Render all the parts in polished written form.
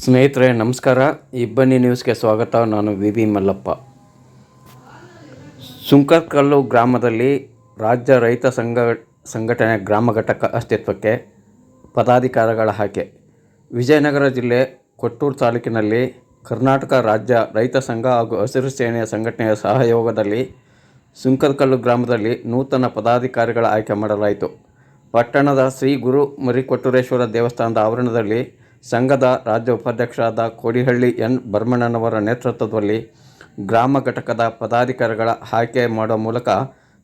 ಸ್ನೇಹಿತರೆ ನಮಸ್ಕಾರ. ಇಬ್ಬನಿ ನ್ಯೂಸ್ಗೆ ಸ್ವಾಗತ. ನಾನು ವಿ ಮಲ್ಲಪ್ಪ. ಸುಂಕದಕಲ್ಲು ಗ್ರಾಮದಲ್ಲಿ ರಾಜ್ಯ ರೈತ ಸಂಘಟನೆ ಗ್ರಾಮ ಘಟಕ ಅಸ್ತಿತ್ವಕ್ಕೆ ಪದಾಧಿಕಾರಿಗಳ ಆಯ್ಕೆ. ವಿಜಯನಗರ ಜಿಲ್ಲೆ ಕೊಟ್ಟೂರು ತಾಲೂಕಿನಲ್ಲಿ ಕರ್ನಾಟಕ ರಾಜ್ಯ ರೈತ ಸಂಘ ಹಾಗೂ ಹಸಿರು ಸೇನೆಯ ಸಂಘಟನೆಯ ಸಹಯೋಗದಲ್ಲಿ ಸುಂಕದಕಲ್ಲು ಗ್ರಾಮದಲ್ಲಿ ನೂತನ ಪದಾಧಿಕಾರಿಗಳ ಆಯ್ಕೆ ಮಾಡಲಾಯಿತು. ಪಟ್ಟಣದ ಶ್ರೀ ಗುರು ಮರಿಕೊಟ್ಟೂರೇಶ್ವರ ದೇವಸ್ಥಾನದ ಆವರಣದಲ್ಲಿ ಸಂಘದ ರಾಜ್ಯ ಉಪಾಧ್ಯಕ್ಷರಾದ ಕೋಡಿಹಳ್ಳಿ ಎನ್ ಭರಮಣ್ಣನವರ ನೇತೃತ್ವದಲ್ಲಿ ಗ್ರಾಮ ಘಟಕದ ಪದಾಧಿಕಾರಿಗಳ ಆಯ್ಕೆ ಮಾಡುವ ಮೂಲಕ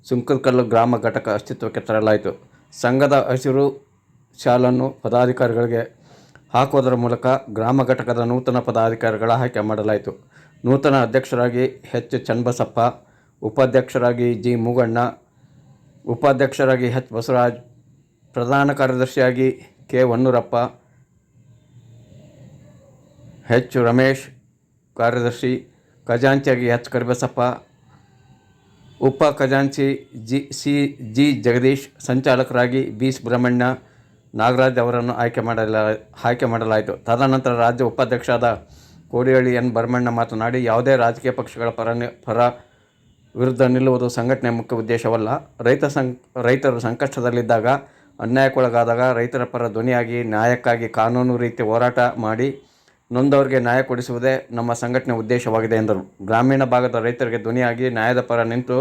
ಸುಂಕದಕಲ್ಲು ಗ್ರಾಮ ಘಟಕ ಅಸ್ತಿತ್ವಕ್ಕೆ ತರಲಾಯಿತು. ಸಂಘದ ಹಸಿರು ಶಾಲನ್ನು ಪದಾಧಿಕಾರಿಗಳಿಗೆ ಹಾಕುವುದರ ಮೂಲಕ ಗ್ರಾಮ ಘಟಕದ ನೂತನ ಪದಾಧಿಕಾರಿಗಳ ಆಯ್ಕೆ ಮಾಡಲಾಯಿತು. ನೂತನ ಅಧ್ಯಕ್ಷರಾಗಿ ಎಚ್ ಚನ್ನಬಸಪ್ಪ, ಉಪಾಧ್ಯಕ್ಷರಾಗಿ ಜಿ ಮೂಗಣ್ಣ, ಉಪಾಧ್ಯಕ್ಷರಾಗಿ ಎಚ್ ಬಸವರಾಜ್, ಪ್ರಧಾನ ಕಾರ್ಯದರ್ಶಿಯಾಗಿ ಕೆ ಹೊನ್ನೂರಪ್ಪ, ಎಚ್ ರಮೇಶ್ ಕಾರ್ಯದರ್ಶಿ, ಖಜಾಂಚಿಯಾಗಿ ಎಚ್ ಕರಿಬಸಪ್ಪ, ಉಪ ಖಜಾಂಚಿ ಜಿ ಜಗದೀಶ್, ಸಂಚಾಲಕರಾಗಿ ಬಿ ಸುಬ್ರಹ್ಮಣ್ಯ, ನಾಗರಾಜ್ ಅವರನ್ನು ಆಯ್ಕೆ ಮಾಡಲಾಯಿತು. ತದನಂತರ ರಾಜ್ಯ ಉಪಾಧ್ಯಕ್ಷರಾದ ಕೋಡಿಹಳ್ಳಿ ಎನ್ ಭರಮಣ್ಣ ಮಾತನಾಡಿ, ಯಾವುದೇ ರಾಜಕೀಯ ಪಕ್ಷಗಳ ಪರ ವಿರುದ್ಧ ನಿಲ್ಲುವುದು ಸಂಘಟನೆಯ ಮುಖ್ಯ ಉದ್ದೇಶವಲ್ಲ. ರೈತರು ಸಂಕಷ್ಟದಲ್ಲಿದ್ದಾಗ, ಅನ್ಯಾಯಕ್ಕೊಳಗಾದಾಗ ರೈತರ ಪರ ಧ್ವನಿಯಾಗಿ ನ್ಯಾಯಕ್ಕಾಗಿ ಕಾನೂನು ರೀತಿ ಹೋರಾಟ ಮಾಡಿ ನೊಂದವರಿಗೆ ನ್ಯಾಯ ಕೊಡಿಸುವುದೇ ನಮ್ಮ ಸಂಘಟನೆಯ ಉದ್ದೇಶವಾಗಿದೆ ಎಂದರು. ಗ್ರಾಮೀಣ ಭಾಗದ ರೈತರಿಗೆ ಧ್ವನಿಯಾಗಿ ನ್ಯಾಯದ ಪರ ನಿಂತು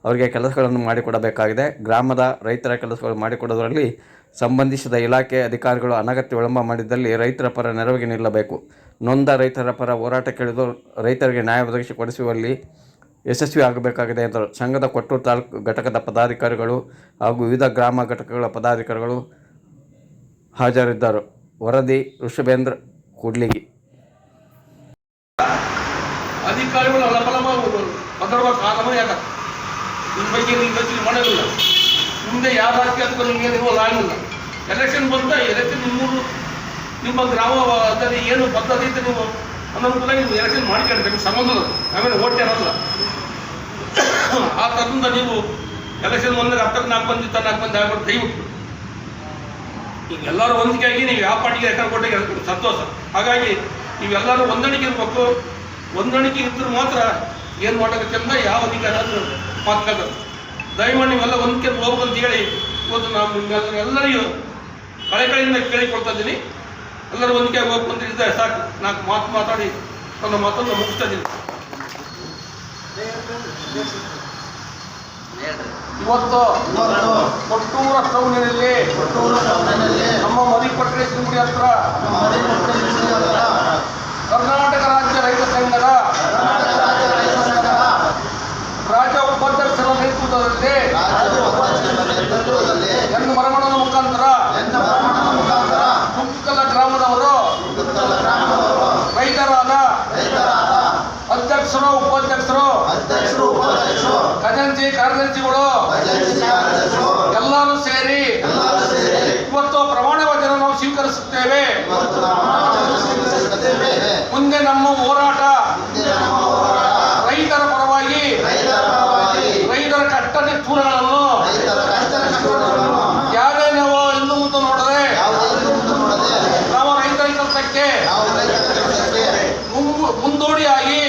ಅವರಿಗೆ ಕೆಲಸಗಳನ್ನು ಮಾಡಿಕೊಡಬೇಕಾಗಿದೆ. ಗ್ರಾಮದ ರೈತರ ಕೆಲಸಗಳು ಮಾಡಿಕೊಡುವುದರಲ್ಲಿ ಸಂಬಂಧಿಸಿದ ಇಲಾಖೆ ಅಧಿಕಾರಿಗಳು ಅನಗತ್ಯ ವಿಳಂಬ ಮಾಡಿದ್ದಲ್ಲಿ ರೈತರ ಪರ ನೆರವಿಗೆ ನಿಲ್ಲಬೇಕು. ನೊಂದ ರೈತರ ಪರ ಹೋರಾಟ ಕೇಳಿದು ರೈತರಿಗೆ ನ್ಯಾಯ ಒದಗಿಸಿಕೊಡಿಸುವಲ್ಲಿ ಯಶಸ್ವಿ ಆಗಬೇಕಾಗಿದೆ ಎಂದರು. ಸಂಘದ ಕೊಟ್ಟೂರು ತಾಲೂಕು ಘಟಕದ ಪದಾಧಿಕಾರಿಗಳು ಹಾಗೂ ವಿವಿಧ ಗ್ರಾಮ ಘಟಕಗಳ ಪದಾಧಿಕಾರಿಗಳು ಹಾಜರಿದ್ದರು. ವರದಿ ಋಷಭೇಂದ್ರ ಕೂಡ್ಲಿಗಿ. ಅಧಿಕಾರಿಗಳು ಅಲಪಲಮ ಪದರುವ ಕಾಲಮ ಯಾಕ ನಿಮ್ಮ ಬಗ್ಗೆ ನೀವು ಯೋಚನೆ ಮಾಡೋದಿಲ್ಲ. ಮುಂದೆ ಯಾವ ರಾಜಕೀಯ ಅದಕ್ಕೂ ನಿಮಗೆ ಇರುವಲ್ಲ ಆಗಿಲ್ಲ. ಎಲೆಕ್ಷನ್ ಬಂದ ಎಲೆಕ್ಷನ್ ನಿಮ್ಮ ಗ್ರಾಮದಲ್ಲಿ ಏನು ಪದ್ಧತಿ ಇತ್ತು ನೀವು ಅನ್ನೋದಲ್ಲ ನೀವು ಎಲೆಕ್ಷನ್ ಮಾಡಿಕೊಳ್ಬೇಕು. ನಿಮ್ಮ ಸಂಬಂಧದ ಆಮೇಲೆ ಓಟ್ ಏನಲ್ಲ. ಆ ಥರದಿಂದ ನೀವು ಎಲೆಕ್ಷನ್ ಬಂದಾಗ 4 ಮಂದಿ 4 ಮಂದಿ ಆಗ್ಬಿಟ್ಟು ಕೈಬಿಟ್ಟು ಈಗ ಎಲ್ಲರೂ ಹೊಂದಿಕೆ ಆಗಿ ನೀವು ಯಾವ ಪಾರ್ಟಿಗೆ ರೆಕಾರ್ಡ್ ಕೊಟ್ಟಾಗ ಸಂತೋಷ. ಹಾಗಾಗಿ ನೀವೆಲ್ಲರೂ ಹೊಂದಾಣಿಕೆ ಇರಬೇಕು. ಹೊಂದಾಣಿಕೆ ಇದ್ದರೂ ಮಾತ್ರ ಏನು ಮಾಡೋಕ್ಕೆ ಚಂದ ಯಾವ ಅಧಿಕಾರ ಆದರೂ ಮಾತಾಡೋದು. ದಯಮಾಡಿ ನೀವೆಲ್ಲ ಹೊಂದಿಕೆ ಹೋಗ್ಬೇಕಂತ ಹೇಳಿ ಇವತ್ತು ನಾನು ಎಲ್ಲರಿಗೂ ಕಳೆಯಿಂದ ಕೇಳಿಕೊಳ್ತಾ ಇದ್ದೀನಿ. ಎಲ್ಲರೂ ಹೊಂದಿಕೆ ಹೋಗ್ಬೇಕಂತ ಇದ್ದರೆ ಸಾಕು. 4 ಮಾತಾಡಿ ನನ್ನ ಮಾತನ್ನು ಮುಗಿಸ್ತಾ ಇದ್ದೀನಿ. ಇವತ್ತು ಕೊಟ್ಟೂರ ಟೌನಿನಲ್ಲಿ ನಮ್ಮ ಮರಿಕೊಟ್ಟರೇಶ್ವರ ಗುಡಿ ಹತ್ರ ಕರ್ನಾಟಕ ರಾಜ್ಯ ರೈತ ಸಂಘದ ರಾಜ್ಯ ಉಪಾಧ್ಯಕ್ಷರ ನೇತೃತ್ವದಲ್ಲಿ ಎನ್ ಭರಮಣ್ಣನ ಮುಖಾಂತರ ಸುಂಕದಕಲ್ಲು ಗ್ರಾಮದವರು ರೈತರಾದ ಅಧ್ಯಕ್ಷರು ಉಪಾಧ್ಯಕ್ಷರು ಖಜಾಂಚಿ ಕಾರ್ಯದರ್ಶಿಗಳು ಎಲ್ಲರೂ ಸೇರಿ ಇವತ್ತು ಪ್ರಮಾಣ ವಚನ ನಾವು ಸ್ವೀಕರಿಸುತ್ತೇವೆ. ಮುಂದೆ ನಮ್ಮ ಹೋರಾಟ ರೈತರ ಪರವಾಗಿ ರೈತರ ಕಷ್ಟ ನಿಷ್ಠೂರಗಳನ್ನು ಯಾವುದೇ ನಾವು ಇನ್ನು ಮುಂದೆ ನೋಡದೆ ನಾವು ರೈತರ ಕೆಲಸಕ್ಕೆ ಮುಂದೋಡಿಯಾಗಿ